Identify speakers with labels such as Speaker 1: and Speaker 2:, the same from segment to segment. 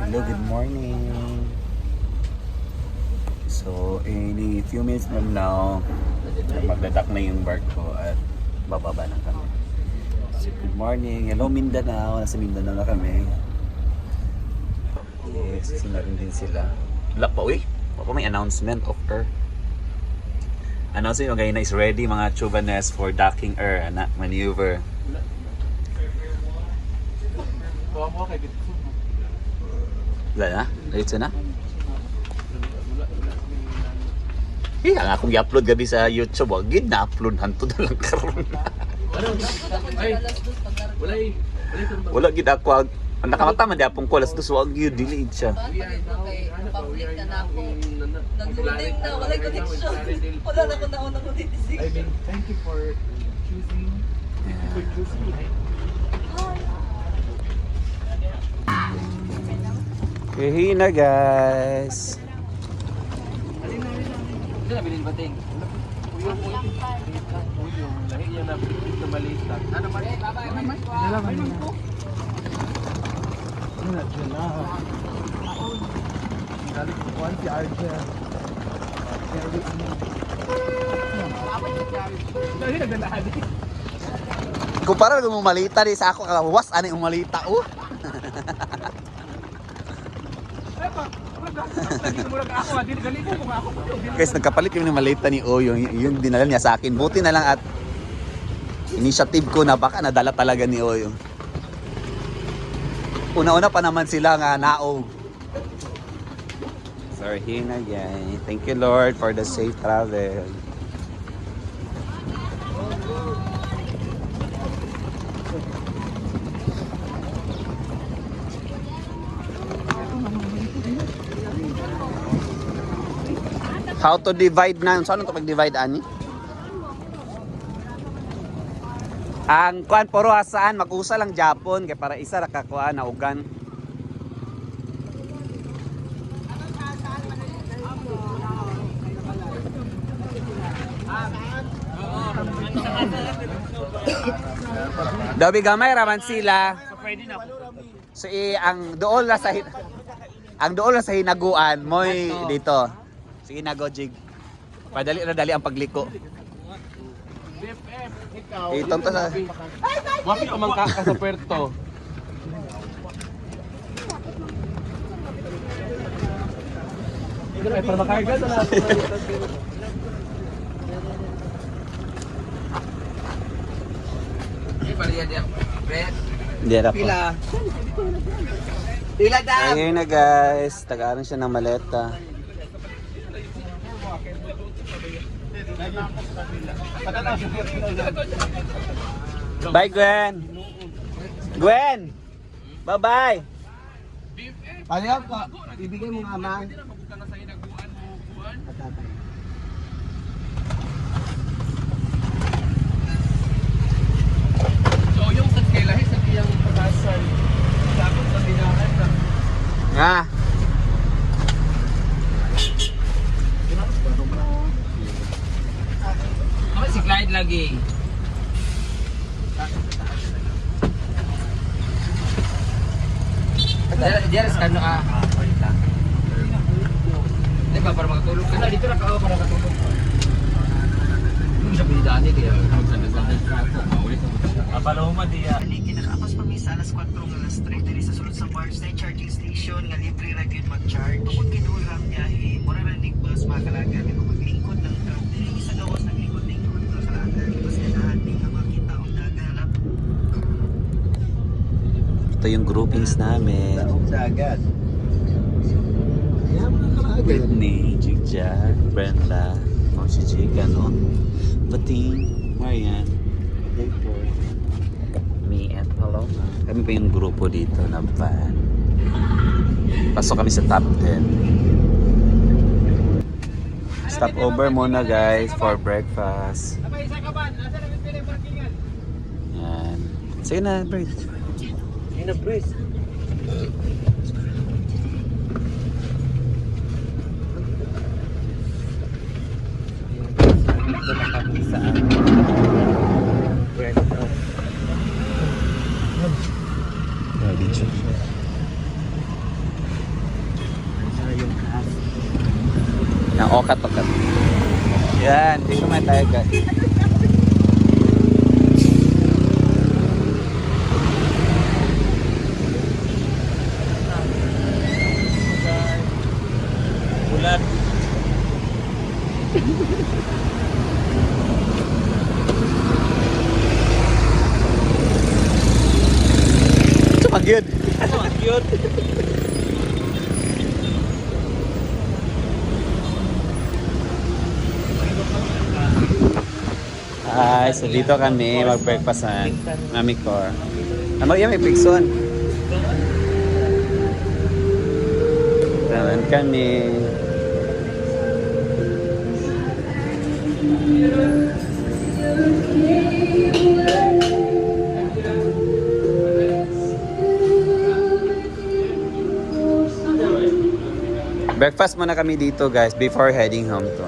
Speaker 1: Hello, good morning. So, in a few minutes from now, magdadak na yung barko at bababa na kami. So, good morning. Hello, Mindanao. Nasa Mindanao na kami. Yes, sinarin din sila. Wala pa, uy. Wala pa may announcement of her. Announcement, yung is ready mga Chuvanes for docking maneuver. Wala na? Diretso na? Ang akong i-upload gabi sa YouTube. Wag gid na-upload. Hanto na lang karon. Wala gid ako. Ang nakamata man di apong ko. Alas 2 wag yun. Delete siya.
Speaker 2: Public na na ako. Nag-loading na. Wala connection. Wala na ko naunang connection.
Speaker 3: I mean, thank you for choosing.
Speaker 1: Okay na guys.
Speaker 3: Hindi na bilhin bating. Uyong. Lahi yan na malita. Ano man? Babay. Galing ko kuhan si Arja. Dali na ganahan.
Speaker 1: Kumpara kung umalita di sa ako kalawas ani umalita oh. Guys, nagkapalit kami ng malita ni O yung dinala niya sa akin. Buti na lang at initiative ko na baka nadala talaga ni O yung. Una-una pa naman sila nga naog. So here na guys. Thank you Lord for the safe travel. How to divide na? Saan ito pag-divide ani? Ang kuan puro asaan mag-usa lang Japon kay para isa ra ka kuan naugan. Dabi gamay raman sila. So ang dool na sa hinaguan moy dito. Sige na go jig. Padali na dali ang pagliko. Ito to sa.
Speaker 3: Bakit ka mangkaka sa puerto? Ay, para makarga sa lahat.
Speaker 1: Hindi na po.
Speaker 2: Pila daw.
Speaker 1: Ayun na guys. Tagaan siya ng maleta. Bye Gwen. Gwen. Bye-bye.
Speaker 2: Ayaw ka. Ibigay mo nga man.
Speaker 3: So yung sa kailahi sa kiyang patasan, dapat sa binahan na.
Speaker 1: Nga.
Speaker 3: Ano si Clyde lagi? Dia sa kano ah. Di ba para makatulog ka na dito na kao para makatulog. Hindi siya pinidaan kaya magsandasan ka ako. Apaloma dia.
Speaker 4: Kinakapas pa misa alas 4 ng alas 3 diri sa sulod sa Marsden charging station nga libre ra gyud mag-charge. Kung kinulang biyahe, mura ra ning bus makalaga ni maglingkod ng truck diri sa gawas ng lingkod-lingkod sa kalaga bus ganahan di nga makita og dagat.
Speaker 1: Ito yung groupings namin.
Speaker 4: Dagat.
Speaker 1: Ni Jigja, Brenda, si Jika, no? Bating, Marian, Victor, me at Paloma. Kami pa yung grupo dito na van. Pasok kami sa top 10. Stop over muna guys for breakfast. Yan. Sige na, Brace.
Speaker 3: Sige na, Brace.
Speaker 1: Dito na kami sa breakfast. Ready, Ng okat-okat. Yan, di kumain tayo guys. Bulat. Cuma cute. Cuma cute. Ay, so dito kami mag-breakfastan. Mami Cor. Yan may pigson. Taman kami. Breakfast muna kami dito guys before heading home to.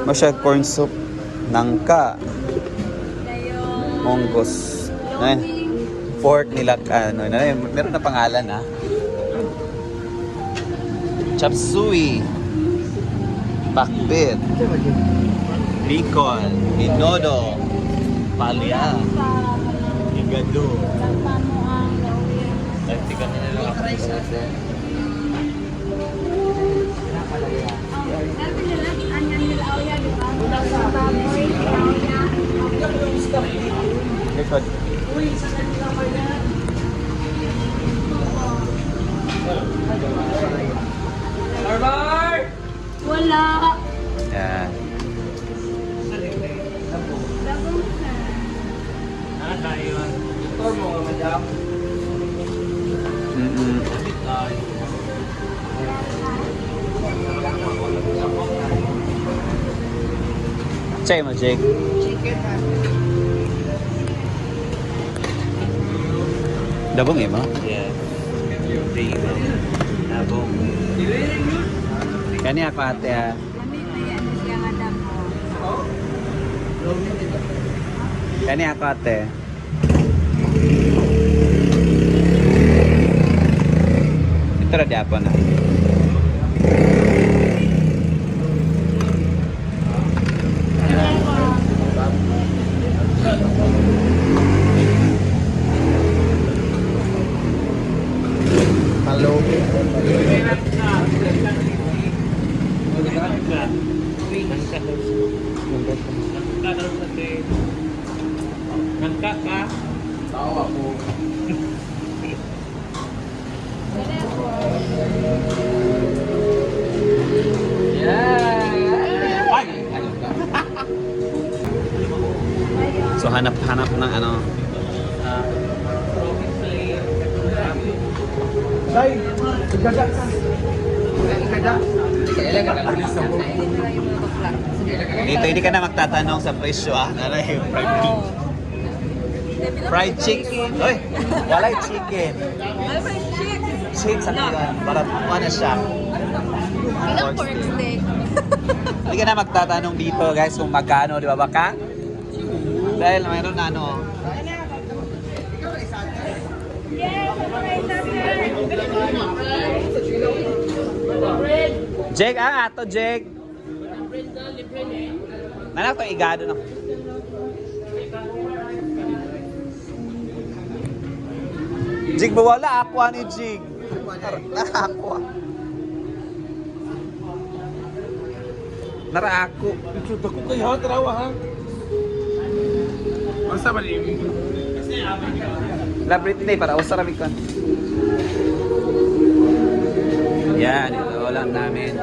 Speaker 1: Masya corn soup, nangka, monggos, pork nila, meron na pangalan ha. Chop suey, pakbit, bacon, binodo, palya, higado. Nagtikan na nila ako sa atin. Likod.
Speaker 2: Wala.
Speaker 1: Yan. Chay mo, Jake.
Speaker 2: Chicken ha.
Speaker 1: Dabong mo? Yes. Dabong. Kani ako ate ha.
Speaker 2: Kami may ano siya nga damo.
Speaker 1: Kani ako ate. Ito na di ako na. Hello.
Speaker 3: Nangka ka? Tawa po.
Speaker 1: So hanap-hanap ng ano. Dito hindi ka na magtatanong sa presyo Nara yung fried chicken. Oy, walay chicken.
Speaker 2: Ay, fried chicken.
Speaker 1: Chicken sa mga para na siya.
Speaker 2: Ilang pork steak?
Speaker 1: Hindi ka na magtatanong dito guys kung magkano, di ba baka? Dahil mayroon na ano. Jake, ato Jake. Nanak to igado na. Jig wala ako ni Jig. Nara ako. Nara ako.
Speaker 3: Ito ko kayo trawa ha. Basta ba ni?
Speaker 1: Labrit day para usara mi kon. Yan, ito ulam namin.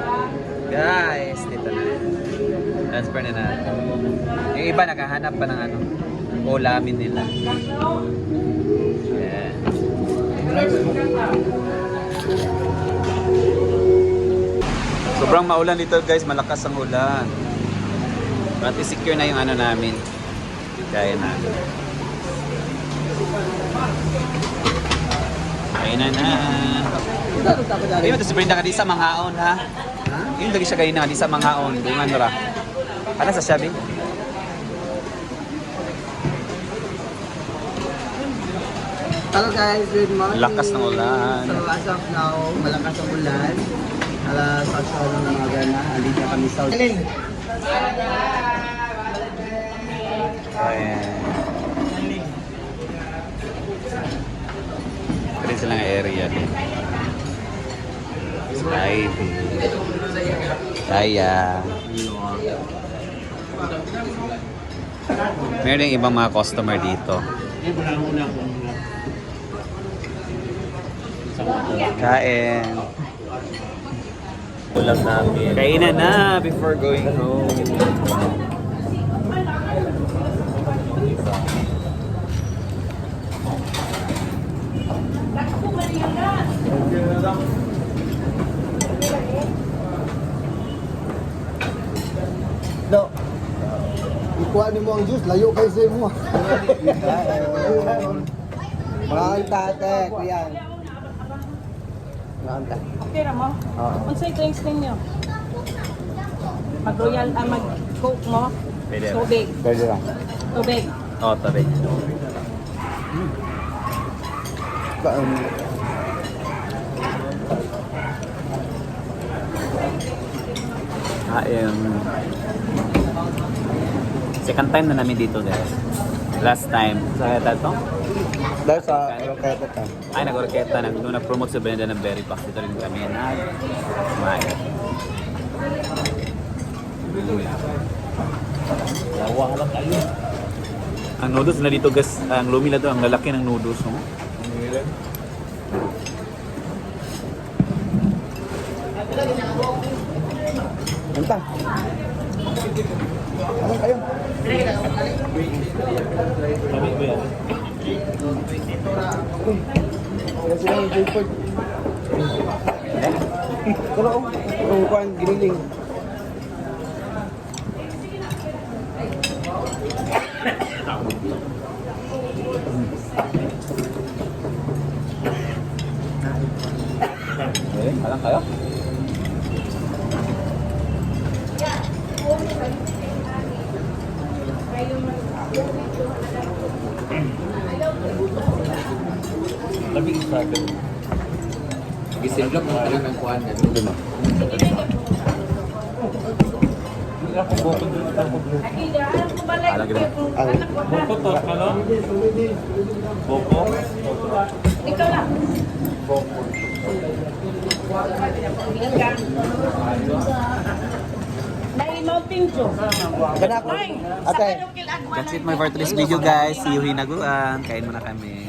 Speaker 1: Guys, dito na. Transfer na natin. Yung iba nakahanap pa ng ano, ulamin nila. Yan. Sobrang maulan dito guys, malakas ang ulan. But secure na yung ano namin. Kaya namin. Kaya na. Ayun, ito si Brenda ka di sa manghaon ha. Yun lagi siya kayo na di sa manghaon. Bungan mo ra. Ano sa sabi?
Speaker 5: Hello guys, good morning.
Speaker 1: Lakas ng ulan.
Speaker 5: So as of now, malakas ang ulan. Alas 8 ng umaga na. Andito na kami sa Ayan.
Speaker 1: Ayan. Ito silang area din. Skyview. Kaya. Meron yung ibang mga customer dito. Kain.
Speaker 3: Ulam namin.
Speaker 1: Kainan na before going home.
Speaker 5: No. Ikuha ni mo ang juice, layo kayo sa mo. Mga tate, kuya. Mga
Speaker 6: Okay ra mo?
Speaker 5: Oo.
Speaker 6: Unsay drinks ninyo? Mag-royal, mag-coke mo?
Speaker 1: Pwede.
Speaker 6: Tubig.
Speaker 5: Pwede lang.
Speaker 6: Tubig.
Speaker 1: Oh, tabi. Second time na namin dito guys. Last time, sa kaya to?
Speaker 5: Dahil sa Roqueta ka.
Speaker 1: Ay, nag-orketa. Nung nag-promote sa Brenda ng Berry Pack, dito rin kami kumain.
Speaker 3: Lawa lang kayo.
Speaker 1: Ang noodles na dito guys, ang lumi na to, ang lalaki ng noodles. No?
Speaker 5: Anta. Ano kayo?
Speaker 3: Kami ba yan?
Speaker 5: Kasi lang yung J-Ford. Pero kung kuhan, giniling.
Speaker 1: Alam kayo?
Speaker 3: Labing started. Gisilog mo lang ng kuhan na.
Speaker 1: Hindi mo. Alam ka
Speaker 3: Boko to, ano? Boko?
Speaker 6: Ikaw lang. Dahil Mountain Dew.
Speaker 5: Ganak. Ate.
Speaker 1: That's it my for today's video guys. See you hinaguan. Kain muna kami.